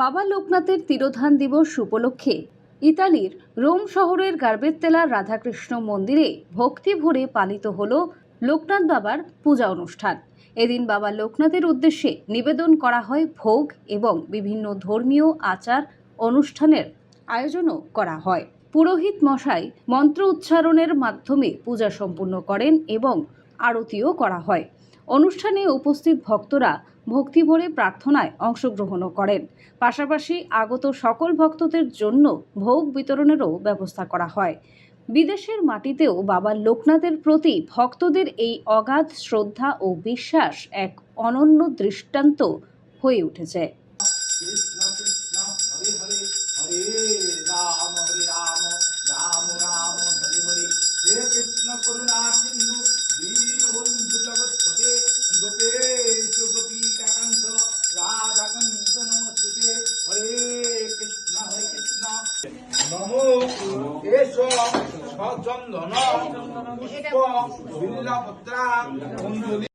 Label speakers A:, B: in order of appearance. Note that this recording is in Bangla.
A: বাবা লোকনাথের তিরোধান দিবস উপলক্ষে ইতালির রোম শহরের গার্বেত্তেলার রাধাকৃষ্ণ মন্দিরে ভক্তি ভরে পালিত হল লোকনাথ বাবার পূজা অনুষ্ঠান। এদিন বাবা লোকনাথের উদ্দেশ্যে নিবেদন করা হয় ভোগ এবং বিভিন্ন ধর্মীয় আচার অনুষ্ঠানের আয়োজনও করা হয়। পুরোহিত মশাই মন্ত্র উচ্চারণের মাধ্যমে পূজা সম্পূর্ণ করেন এবং আরতিও করা হয়। অনুষ্ঠানে উপস্থিত ভক্তরা ভক্তি ভরে প্রার্থনায় অংশগ্রহণও করেন। পাশাপাশি আগত সকল ভক্তদের জন্য ভোগ বিতরণেরও ব্যবস্থা করা হয়। বিদেশের মাটিতেও বাবা লোকনাথের প্রতি ভক্তদের এই অগাধ শ্রদ্ধা ও বিশ্বাস এক অনন্য দৃষ্টান্ত হয়ে উঠেছে।
B: নমো এষ সচন্দন পুষ্প বিল্লপত্রা অঞ্জলি